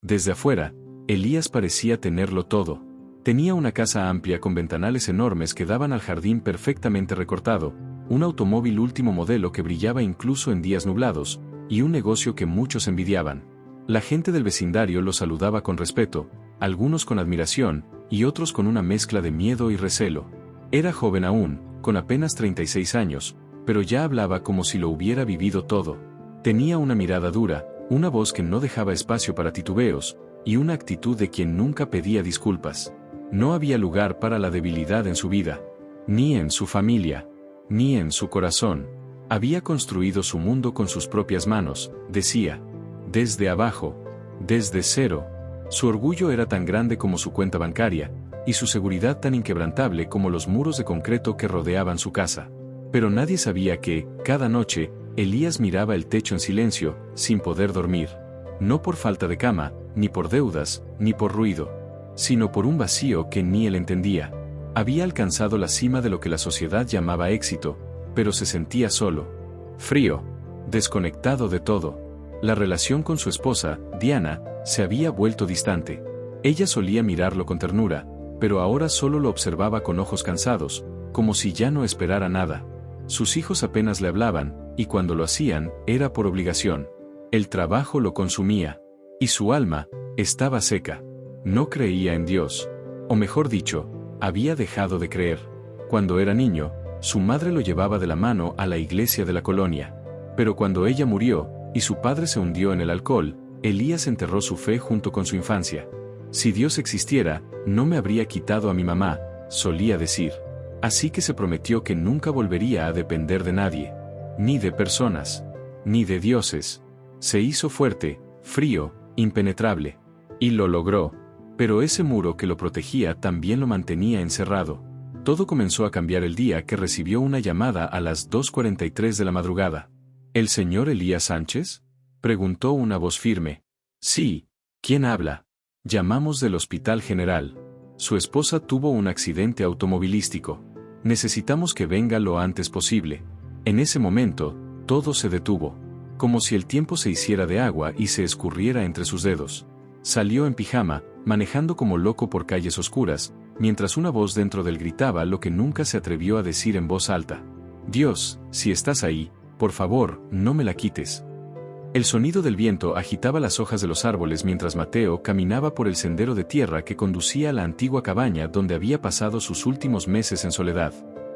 Desde afuera, Elías parecía tenerlo todo. Tenía una casa amplia con ventanales enormes que daban al jardín perfectamente recortado, un automóvil último modelo que brillaba incluso en días nublados, y un negocio que muchos envidiaban. La gente del vecindario lo saludaba con respeto, algunos con admiración, y otros con una mezcla de miedo y recelo. Era joven aún, con apenas 36 años, pero ya hablaba como si lo hubiera vivido todo. Tenía una mirada dura, una voz que no dejaba espacio para titubeos, y una actitud de quien nunca pedía disculpas. No había lugar para la debilidad en su vida, ni en su familia, ni en su corazón. Había construido su mundo con sus propias manos, decía. Desde abajo, desde cero. Su orgullo era tan grande como su cuenta bancaria, y su seguridad tan inquebrantable como los muros de concreto que rodeaban su casa. Pero nadie sabía que, cada noche, Elías miraba el techo en silencio, sin poder dormir. No por falta de cama, ni por deudas, ni por ruido, sino por un vacío que ni él entendía. Había alcanzado la cima de lo que la sociedad llamaba éxito, pero se sentía solo, frío, desconectado de todo. La relación con su esposa, Diana, se había vuelto distante. Ella solía mirarlo con ternura, pero ahora solo lo observaba con ojos cansados, como si ya no esperara nada. Sus hijos apenas le hablaban, y cuando lo hacían, era por obligación. El trabajo lo consumía, y su alma estaba seca. No creía en Dios. O mejor dicho, había dejado de creer. Cuando era niño, su madre lo llevaba de la mano a la iglesia de la colonia. Pero cuando ella murió, y su padre se hundió en el alcohol, Elías enterró su fe junto con su infancia. Si Dios existiera, no me habría quitado a mi mamá, solía decir. Así que se prometió que nunca volvería a depender de nadie, ni de personas, ni de dioses. Se hizo fuerte, frío, impenetrable. Y lo logró. Pero ese muro que lo protegía también lo mantenía encerrado. Todo comenzó a cambiar el día que recibió una llamada a las 2:43 de la madrugada. ¿El señor Elías Sánchez?, preguntó una voz firme. Sí, ¿quién habla? Llamamos del Hospital General. Su esposa tuvo un accidente automovilístico. Necesitamos que venga lo antes posible. En ese momento, todo se detuvo. Como si el tiempo se hiciera de agua y se escurriera entre sus dedos. Salió en pijama, manejando como loco por calles oscuras, mientras una voz dentro de él gritaba lo que nunca se atrevió a decir en voz alta. Dios, si estás ahí, por favor, no me la quites. El sonido del viento agitaba las hojas de los árboles mientras Mateo caminaba por el sendero de tierra que conducía a la antigua cabaña donde había pasado sus últimos meses en soledad.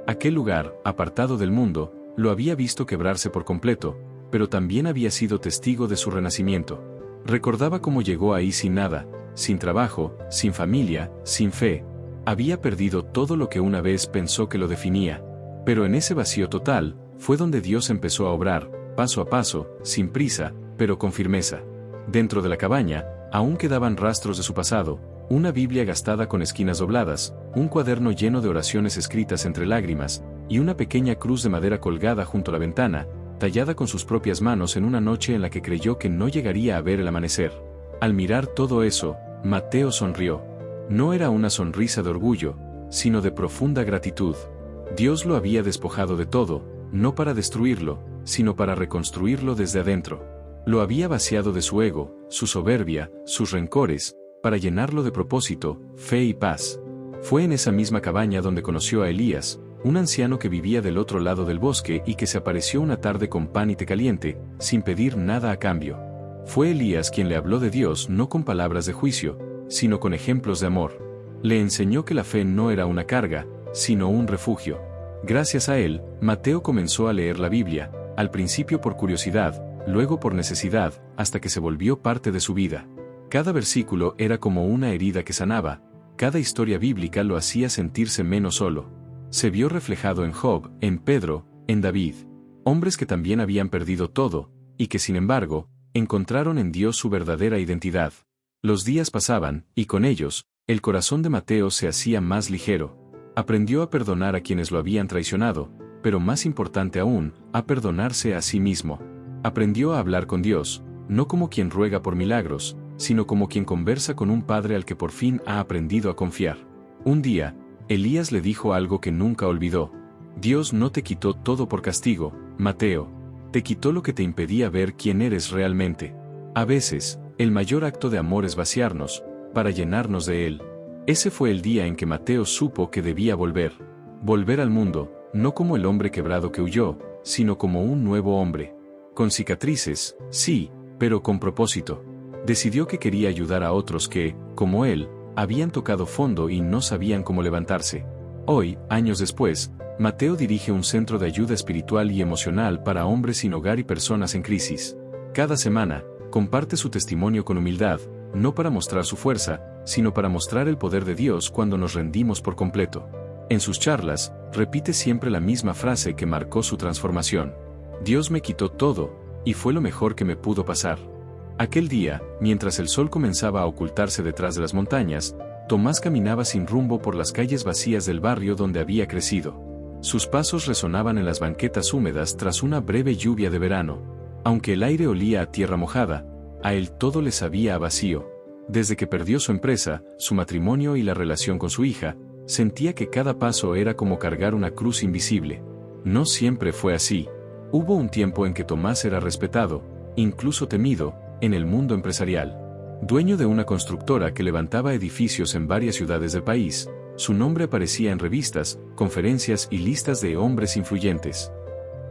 Aquel lugar, apartado del mundo, lo había visto quebrarse por completo, pero también había sido testigo de su renacimiento. Recordaba cómo llegó ahí sin nada, sin trabajo, sin familia, sin fe. Había perdido todo lo que una vez pensó que lo definía. Pero en ese vacío total, fue donde Dios empezó a obrar, paso a paso, sin prisa, pero con firmeza. Dentro de la cabaña, aún quedaban rastros de su pasado, una Biblia gastada con esquinas dobladas, un cuaderno lleno de oraciones escritas entre lágrimas, y una pequeña cruz de madera colgada junto a la ventana, tallada con sus propias manos en una noche en la que creyó que no llegaría a ver el amanecer. Al mirar todo eso, Mateo sonrió. No era una sonrisa de orgullo, sino de profunda gratitud. Dios lo había despojado de todo, no para destruirlo, sino para reconstruirlo desde adentro. Lo había vaciado de su ego, su soberbia, sus rencores, para llenarlo de propósito, fe y paz. Fue en esa misma cabaña donde conoció a Elías, un anciano que vivía del otro lado del bosque y que se apareció una tarde con pan y té caliente, sin pedir nada a cambio. Fue Elías quien le habló de Dios no con palabras de juicio, sino con ejemplos de amor. Le enseñó que la fe no era una carga, sino un refugio. Gracias a él, Mateo comenzó a leer la Biblia, al principio por curiosidad, luego por necesidad, hasta que se volvió parte de su vida. Cada versículo era como una herida que sanaba, cada historia bíblica lo hacía sentirse menos solo. Se vio reflejado en Job, en Pedro, en David, hombres que también habían perdido todo, y que sin embargo, encontraron en Dios su verdadera identidad. Los días pasaban, y con ellos, el corazón de Mateo se hacía más ligero. Aprendió a perdonar a quienes lo habían traicionado, pero más importante aún, a perdonarse a sí mismo. Aprendió a hablar con Dios, no como quien ruega por milagros, sino como quien conversa con un padre al que por fin ha aprendido a confiar. Un día, Elías le dijo algo que nunca olvidó. Dios no te quitó todo por castigo, Mateo. Te quitó lo que te impedía ver quién eres realmente. A veces, El mayor acto de amor es vaciarnos, para llenarnos de él. Ese fue el día en que Mateo supo que debía volver. Volver al mundo, no como el hombre quebrado que huyó, sino como un nuevo hombre. Con cicatrices, sí, pero con propósito. Decidió que quería ayudar a otros que, como él, habían tocado fondo y no sabían cómo levantarse. Hoy, años después, Mateo dirige un centro de ayuda espiritual y emocional para hombres sin hogar y personas en crisis. Cada semana, comparte su testimonio con humildad, no para mostrar su fuerza, sino para mostrar el poder de Dios cuando nos rendimos por completo. En sus charlas, repite siempre la misma frase que marcó su transformación. Dios me quitó todo, y fue lo mejor que me pudo pasar. Aquel día, mientras el sol comenzaba a ocultarse detrás de las montañas, Tomás caminaba sin rumbo por las calles vacías del barrio donde había crecido. Sus pasos resonaban en las banquetas húmedas tras una breve lluvia de verano. Aunque el aire olía a tierra mojada, a él todo le sabía a vacío. Desde que perdió su empresa, su matrimonio y la relación con su hija, sentía que cada paso era como cargar una cruz invisible. No siempre fue así. Hubo un tiempo en que Tomás era respetado, incluso temido, en el mundo empresarial. Dueño de una constructora que levantaba edificios en varias ciudades del país, su nombre aparecía en revistas, conferencias y listas de hombres influyentes.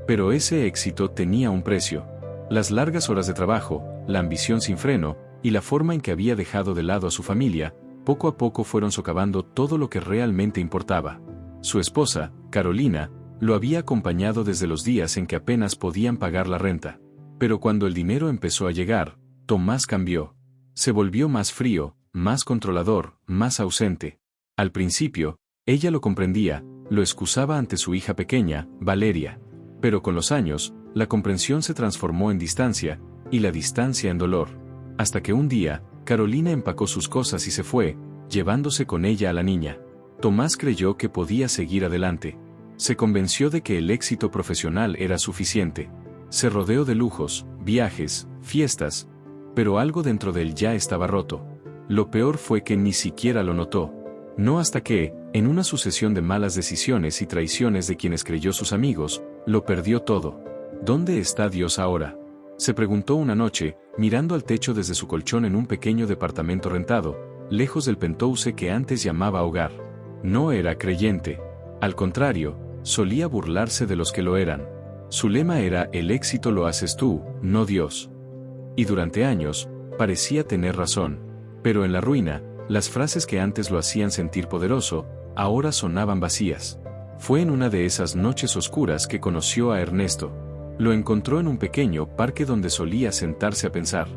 Pero ese éxito tenía un precio. Las largas horas de trabajo, la ambición sin freno, y la forma en que había dejado de lado a su familia, poco a poco fueron socavando todo lo que realmente importaba. Su esposa, Carolina, lo había acompañado desde los días en que apenas podían pagar la renta. Pero cuando el dinero empezó a llegar, Tomás cambió. Se volvió más frío, más controlador, más ausente. Al principio, ella lo comprendía, lo excusaba ante su hija pequeña, Valeria. Pero con los años, la comprensión se transformó en distancia, y la distancia en dolor. Hasta que un día, Carolina empacó sus cosas y se fue, llevándose con ella a la niña. Tomás creyó que podía seguir adelante. Se convenció de que el éxito profesional era suficiente. Se rodeó de lujos, viajes, fiestas, pero algo dentro de él ya estaba roto. Lo peor fue que ni siquiera lo notó. No hasta que, en una sucesión de malas decisiones y traiciones de quienes creyó sus amigos, lo perdió todo. ¿Dónde está Dios ahora?, se preguntó una noche, mirando al techo desde su colchón en un pequeño departamento rentado, lejos del penthouse que antes llamaba hogar. No era creyente. Al contrario, solía burlarse de los que lo eran. Su lema era: el éxito lo haces tú, no Dios. Y durante años, parecía tener razón. Pero en la ruina, las frases que antes lo hacían sentir poderoso, ahora sonaban vacías. Fue en una de esas noches oscuras que conoció a Ernesto. Lo encontró en un pequeño parque donde solía sentarse a pensar.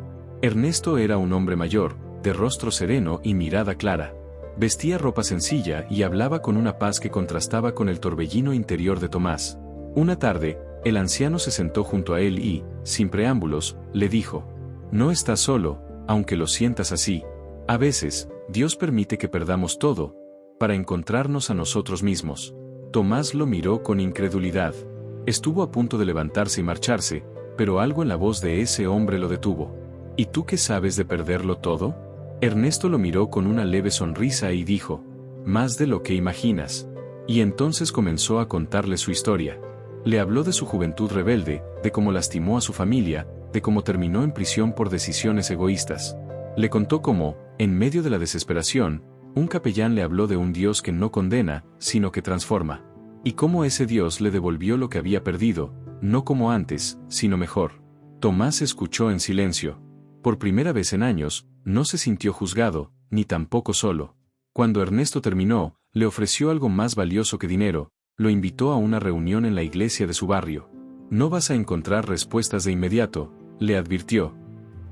Ernesto era un hombre mayor, de rostro sereno y mirada clara. Vestía ropa sencilla y hablaba con una paz que contrastaba con el torbellino interior de Tomás. Una tarde, el anciano se sentó junto a él y, sin preámbulos, le dijo: «No estás solo, aunque lo sientas así. A veces, Dios permite que perdamos todo, para encontrarnos a nosotros mismos». Tomás lo miró con incredulidad. Estuvo a punto de levantarse y marcharse, pero algo en la voz de ese hombre lo detuvo. «¿Y tú qué sabes de perderlo todo?». Ernesto lo miró con una leve sonrisa y dijo: «Más de lo que imaginas». Y entonces comenzó a contarle su historia. Le habló de su juventud rebelde, de cómo lastimó a su familia, de cómo terminó en prisión por decisiones egoístas. Le contó cómo, en medio de la desesperación, un capellán le habló de un Dios que no condena, sino que transforma. Y cómo ese Dios le devolvió lo que había perdido, no como antes, sino mejor. Tomás escuchó en silencio. Por primera vez en años, no se sintió juzgado, ni tampoco solo. Cuando Ernesto terminó, le ofreció algo más valioso que dinero, lo invitó a una reunión en la iglesia de su barrio. «No vas a encontrar respuestas de inmediato», le advirtió.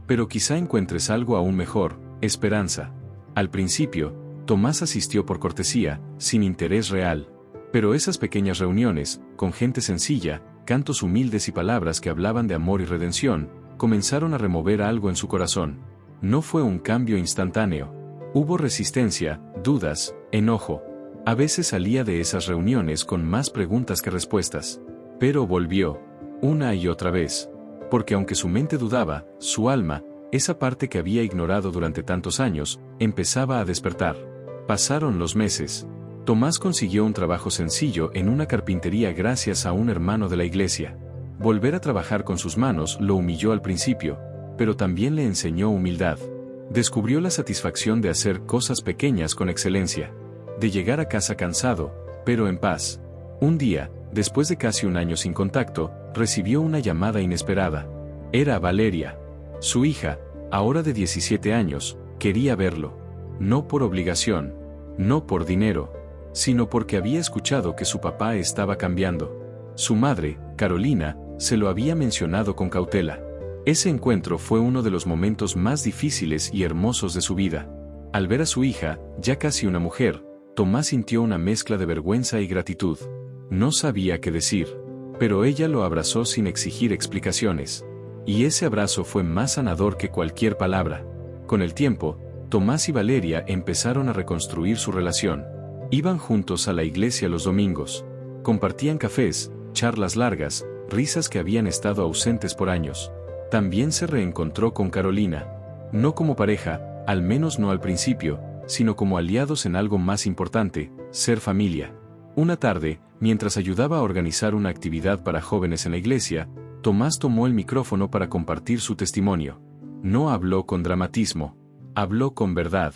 «Pero quizá encuentres algo aún mejor, esperanza». Al principio, Tomás asistió por cortesía, sin interés real. Pero esas pequeñas reuniones, con gente sencilla, cantos humildes y palabras que hablaban de amor y redención, comenzaron a remover algo en su corazón. No fue un cambio instantáneo. Hubo resistencia, dudas, enojo. A veces salía de esas reuniones con más preguntas que respuestas. Pero volvió, una y otra vez. Porque aunque su mente dudaba, su alma, esa parte que había ignorado durante tantos años, empezaba a despertar. Pasaron los meses. Tomás consiguió un trabajo sencillo en una carpintería gracias a un hermano de la iglesia. Volver a trabajar con sus manos lo humilló al principio, pero también le enseñó humildad. Descubrió la satisfacción de hacer cosas pequeñas con excelencia, de llegar a casa cansado, pero en paz. Un día, después de casi un año sin contacto, recibió una llamada inesperada. Era Valeria. Su hija, ahora de 17 años, quería verlo. No por obligación, no por dinero, sino porque había escuchado que su papá estaba cambiando. Su madre, Carolina, se lo había mencionado con cautela. Ese encuentro fue uno de los momentos más difíciles y hermosos de su vida. Al ver a su hija, ya casi una mujer, Tomás sintió una mezcla de vergüenza y gratitud. No sabía qué decir, pero ella lo abrazó sin exigir explicaciones. Y ese abrazo fue más sanador que cualquier palabra. Con el tiempo, Tomás y Valeria empezaron a reconstruir su relación. Iban juntos a la iglesia los domingos. Compartían cafés, charlas largas, risas que habían estado ausentes por años. También se reencontró con Carolina. No como pareja, al menos no al principio, sino como aliados en algo más importante, ser familia. Una tarde, mientras ayudaba a organizar una actividad para jóvenes en la iglesia, Tomás tomó el micrófono para compartir su testimonio. No habló con dramatismo, habló con verdad.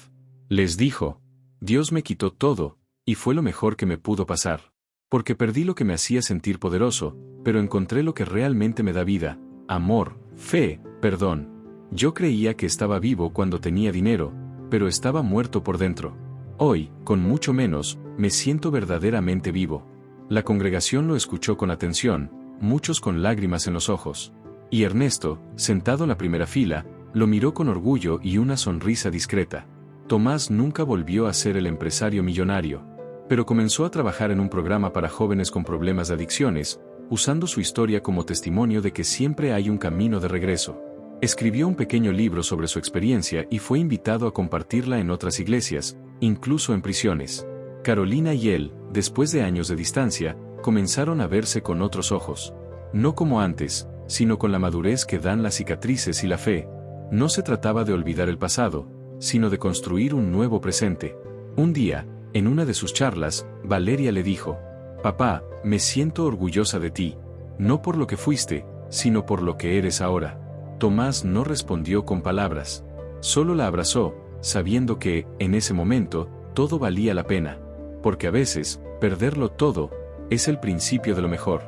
Les dijo: Dios me quitó todo, y fue lo mejor que me pudo pasar. Porque perdí lo que me hacía sentir poderoso, pero encontré lo que realmente me da vida: amor, fe, perdón. Yo creía que estaba vivo cuando tenía dinero, pero estaba muerto por dentro. Hoy, con mucho menos, me siento verdaderamente vivo. La congregación lo escuchó con atención, muchos con lágrimas en los ojos. Y Ernesto, sentado en la primera fila, lo miró con orgullo y una sonrisa discreta. Tomás nunca volvió a ser el empresario millonario, pero comenzó a trabajar en un programa para jóvenes con problemas de adicciones, usando su historia como testimonio de que siempre hay un camino de regreso. Escribió un pequeño libro sobre su experiencia y fue invitado a compartirla en otras iglesias, incluso en prisiones. Carolina y él, después de años de distancia, comenzaron a verse con otros ojos. No como antes, sino con la madurez que dan las cicatrices y la fe. No se trataba de olvidar el pasado, sino de construir un nuevo presente. Un día, en una de sus charlas, Valeria le dijo: Papá, me siento orgullosa de ti, no por lo que fuiste, sino por lo que eres ahora. Tomás no respondió con palabras. Solo la abrazó, sabiendo que, en ese momento, todo valía la pena. Porque a veces, perderlo todo, es el principio de lo mejor.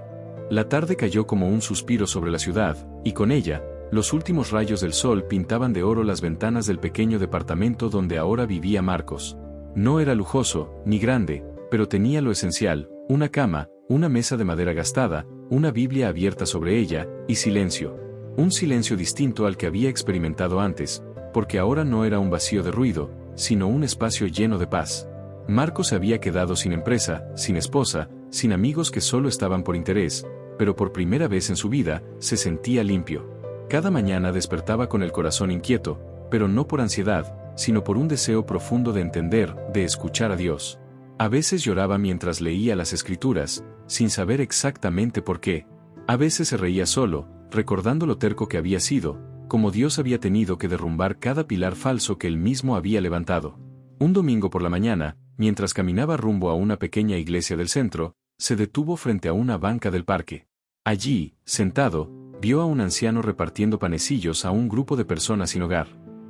La tarde cayó como un suspiro sobre la ciudad, y con ella, los últimos rayos del sol pintaban de oro las ventanas del pequeño departamento donde ahora vivía Marcos. No era lujoso, ni grande, pero tenía lo esencial: una cama, una mesa de madera gastada, una Biblia abierta sobre ella, y silencio. Un silencio distinto al que había experimentado antes, porque ahora no era un vacío de ruido, sino un espacio lleno de paz. Marcos se había quedado sin empresa, sin esposa, sin amigos que solo estaban por interés, pero por primera vez en su vida, se sentía limpio. Cada mañana despertaba con el corazón inquieto, pero no por ansiedad, sino por un deseo profundo de entender, de escuchar a Dios. A veces lloraba mientras leía las Escrituras, sin saber exactamente por qué. A veces se reía solo, recordando lo terco que había sido, como Dios había tenido que derrumbar cada pilar falso que él mismo había levantado. Un domingo por la mañana, mientras caminaba rumbo a una pequeña iglesia del centro, se detuvo frente a una banca del parque. Allí, sentado, vio a un anciano repartiendo panecillos a un grupo de personas sin hogar.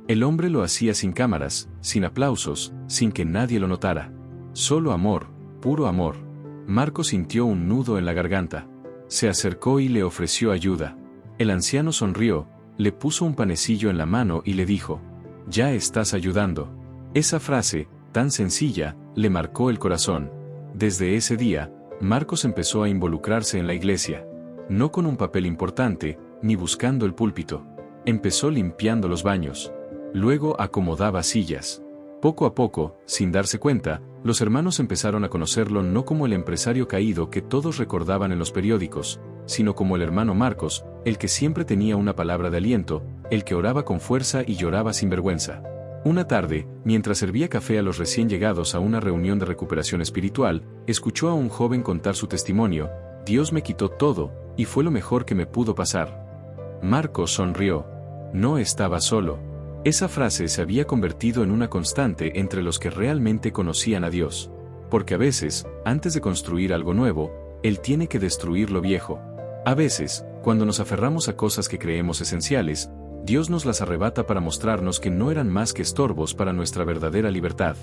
El hombre lo hacía sin cámaras, sin aplausos, sin que nadie lo notara. Solo amor, puro amor. Marcos sintió un nudo en la garganta. Se acercó y le ofreció ayuda. El anciano sonrió, le puso un panecillo en la mano y le dijo: «Ya estás ayudando». Esa frase, tan sencilla, le marcó el corazón. Desde ese día, Marcos empezó a involucrarse en la iglesia. No con un papel importante, ni buscando el púlpito. Empezó limpiando los baños. Luego acomodaba sillas. Poco a poco, sin darse cuenta, los hermanos empezaron a conocerlo no como el empresario caído que todos recordaban en los periódicos, sino como el hermano Marcos, el que siempre tenía una palabra de aliento, el que oraba con fuerza y lloraba sin vergüenza. Una tarde, mientras servía café a los recién llegados a una reunión de recuperación espiritual, escuchó a un joven contar su testimonio: «Dios me quitó todo, y fue lo mejor que me pudo pasar». Marcos sonrió. No estaba solo. Esa frase se había convertido en una constante entre los que realmente conocían a Dios. Porque a veces, antes de construir algo nuevo, Él tiene que destruir lo viejo. A veces, cuando nos aferramos a cosas que creemos esenciales, Dios nos las arrebata para mostrarnos que no eran más que estorbos para nuestra verdadera libertad.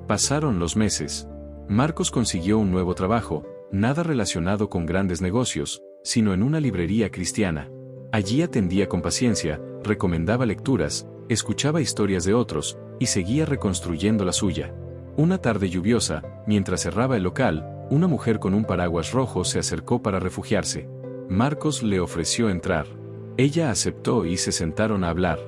Pasaron los meses. Marcos consiguió un nuevo trabajo, nada relacionado con grandes negocios, sino en una librería cristiana. Allí atendía con paciencia, recomendaba lecturas, escuchaba historias de otros, y seguía reconstruyendo la suya. Una tarde lluviosa, mientras cerraba el local, una mujer con un paraguas rojo se acercó para refugiarse. Marcos le ofreció entrar. Ella aceptó y se sentaron a hablar.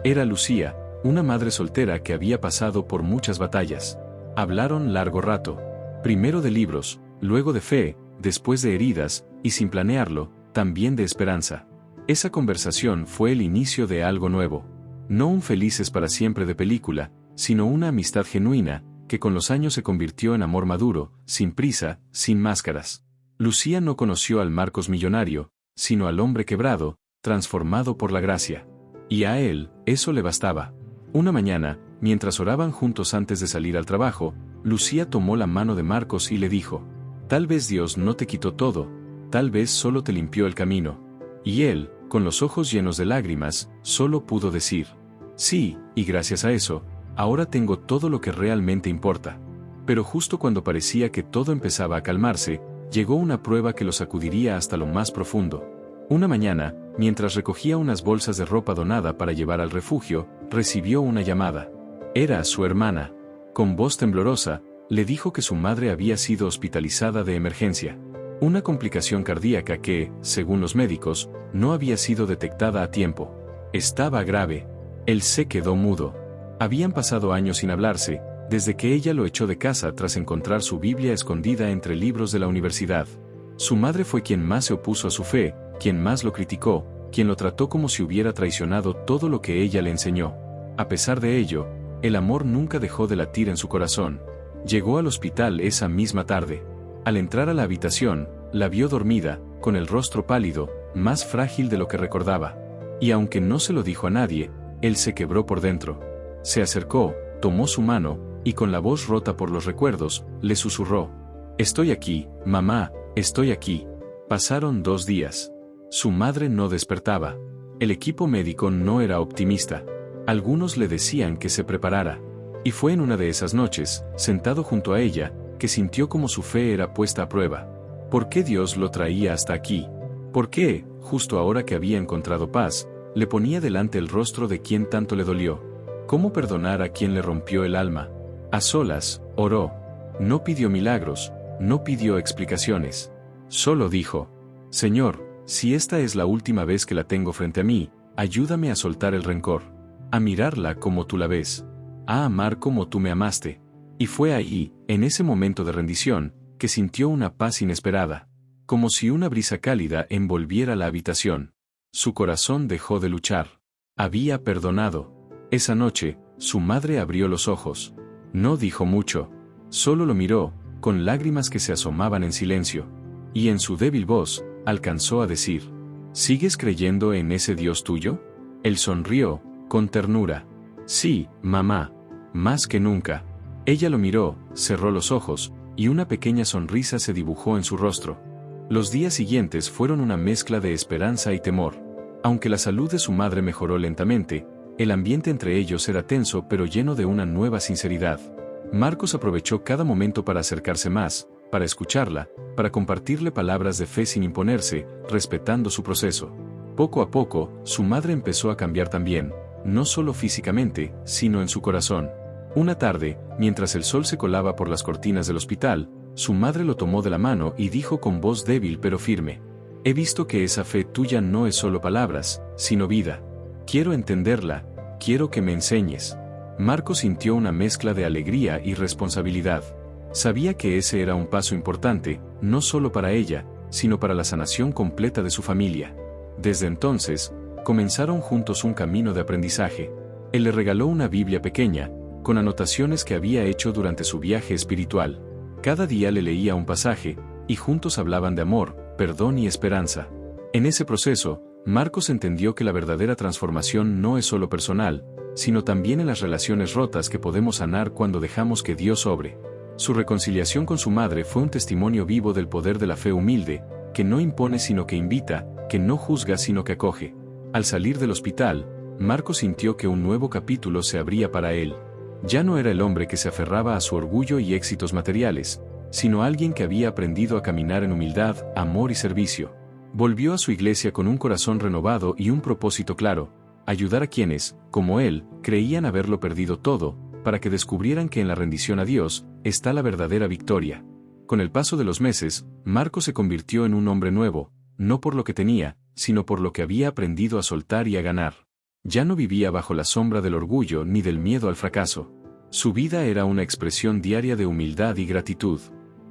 Era Lucía, una madre soltera que había pasado por muchas batallas. Hablaron largo rato. Primero de libros, luego de fe, después de heridas, y sin planearlo, también de esperanza. Esa conversación fue el inicio de algo nuevo. No un felices para siempre de película, sino una amistad genuina, que con los años se convirtió en amor maduro, sin prisa, sin máscaras. Lucía no conoció al Marcos millonario, sino al hombre quebrado, transformado por la gracia. Y a él, eso le bastaba. Una mañana, mientras oraban juntos antes de salir al trabajo, Lucía tomó la mano de Marcos y le dijo: «Tal vez Dios no te quitó todo, tal vez solo te limpió el camino». Y él, con los ojos llenos de lágrimas, solo pudo decir: «Sí, y gracias a eso, ahora tengo todo lo que realmente importa». Pero justo cuando parecía que todo empezaba a calmarse, llegó una prueba que lo sacudiría hasta lo más profundo. Una mañana, mientras recogía unas bolsas de ropa donada para llevar al refugio, recibió una llamada. Era su hermana. Con voz temblorosa, le dijo que su madre había sido hospitalizada de emergencia. Una complicación cardíaca que, según los médicos, no había sido detectada a tiempo. Estaba grave. Él se quedó mudo. Habían pasado años sin hablarse, desde que ella lo echó de casa tras encontrar su Biblia escondida entre libros de la universidad. Su madre fue quien más se opuso a su fe, quien más lo criticó, quien lo trató como si hubiera traicionado todo lo que ella le enseñó. A pesar de ello, el amor nunca dejó de latir en su corazón. Llegó al hospital esa misma tarde. Al entrar a la habitación, la vio dormida, con el rostro pálido, más frágil de lo que recordaba. Y aunque no se lo dijo a nadie, él se quebró por dentro. Se acercó, tomó su mano, y con la voz rota por los recuerdos, le susurró: «Estoy aquí, mamá, estoy aquí». Pasaron 2 días. Su madre no despertaba. El equipo médico no era optimista. Algunos le decían que se preparara. Y fue en una de esas noches, sentado junto a ella, que sintió como su fe era puesta a prueba. ¿Por qué Dios lo traía hasta aquí? ¿Por qué, justo ahora que había encontrado paz, le ponía delante el rostro de quien tanto le dolió? ¿Cómo perdonar a quien le rompió el alma? A solas, oró. No pidió milagros, no pidió explicaciones. Solo dijo: «Señor, si esta es la última vez que la tengo frente a mí, ayúdame a soltar el rencor, a mirarla como tú la ves, a amar como tú me amaste». Y fue ahí, en ese momento de rendición, que sintió una paz inesperada, como si una brisa cálida envolviera la habitación. Su corazón dejó de luchar. Había perdonado. Esa noche, su madre abrió los ojos. No dijo mucho. Solo lo miró, con lágrimas que se asomaban en silencio. Y en su débil voz, alcanzó a decir: «¿Sigues creyendo en ese Dios tuyo?». Él sonrió, con ternura. «Sí, mamá. Más que nunca». Ella lo miró, cerró los ojos, y una pequeña sonrisa se dibujó en su rostro. Los días siguientes fueron una mezcla de esperanza y temor. Aunque la salud de su madre mejoró lentamente, el ambiente entre ellos era tenso pero lleno de una nueva sinceridad. Marcos aprovechó cada momento para acercarse más, para escucharla, para compartirle palabras de fe sin imponerse, respetando su proceso. Poco a poco, su madre empezó a cambiar también, no solo físicamente, sino en su corazón. Una tarde, mientras el sol se colaba por las cortinas del hospital, su madre lo tomó de la mano y dijo con voz débil pero firme: «He visto que esa fe tuya no es solo palabras, sino vida. Quiero entenderla, quiero que me enseñes». Marcos sintió una mezcla de alegría y responsabilidad. Sabía que ese era un paso importante, no solo para ella, sino para la sanación completa de su familia. Desde entonces, comenzaron juntos un camino de aprendizaje. Él le regaló una Biblia pequeña, con anotaciones que había hecho durante su viaje espiritual. Cada día le leía un pasaje, y juntos hablaban de amor, perdón y esperanza. En ese proceso, Marcos entendió que la verdadera transformación no es solo personal, sino también en las relaciones rotas que podemos sanar cuando dejamos que Dios obre. Su reconciliación con su madre fue un testimonio vivo del poder de la fe humilde, que no impone sino que invita, que no juzga sino que acoge. Al salir del hospital, Marco sintió que un nuevo capítulo se abría para él. Ya no era el hombre que se aferraba a su orgullo y éxitos materiales, sino alguien que había aprendido a caminar en humildad, amor y servicio. Volvió a su iglesia con un corazón renovado y un propósito claro: ayudar a quienes, como él, creían haberlo perdido todo, para que descubrieran que en la rendición a Dios está la verdadera victoria. Con el paso de los meses, Marco se convirtió en un hombre nuevo, no por lo que tenía, sino por lo que había aprendido a soltar y a ganar. Ya no vivía bajo la sombra del orgullo ni del miedo al fracaso. Su vida era una expresión diaria de humildad y gratitud.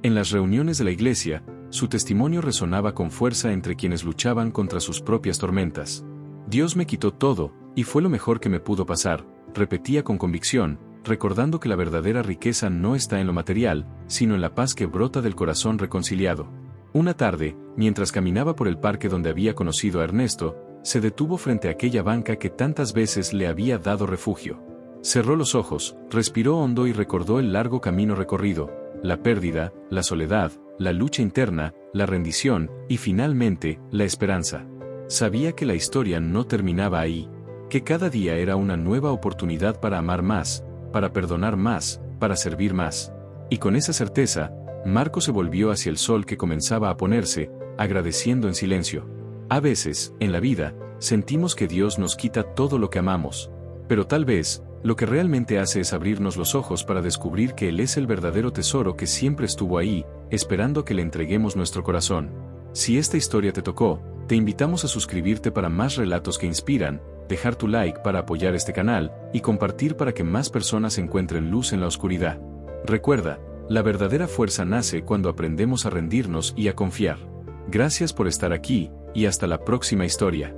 En las reuniones de la iglesia, su testimonio resonaba con fuerza entre quienes luchaban contra sus propias tormentas. Dios me quitó todo, y fue lo mejor que me pudo pasar, repetía con convicción, recordando que la verdadera riqueza no está en lo material, sino en la paz que brota del corazón reconciliado. Una tarde, mientras caminaba por el parque donde había conocido a Ernesto, se detuvo frente a aquella banca que tantas veces le había dado refugio. Cerró los ojos, respiró hondo y recordó el largo camino recorrido, la pérdida, la soledad, la lucha interna, la rendición y finalmente, la esperanza. Sabía que la historia no terminaba ahí, que cada día era una nueva oportunidad para amar más, para perdonar más, para servir más. Y con esa certeza, Marco se volvió hacia el sol que comenzaba a ponerse, agradeciendo en silencio. A veces, en la vida, sentimos que Dios nos quita todo lo que amamos. Pero tal vez, lo que realmente hace es abrirnos los ojos para descubrir que Él es el verdadero tesoro que siempre estuvo ahí, esperando que le entreguemos nuestro corazón. Si esta historia te tocó, te invitamos a suscribirte para más relatos que inspiran, dejar tu like para apoyar este canal, y compartir para que más personas encuentren luz en la oscuridad. Recuerda, la verdadera fuerza nace cuando aprendemos a rendirnos y a confiar. Gracias por estar aquí, y hasta la próxima historia.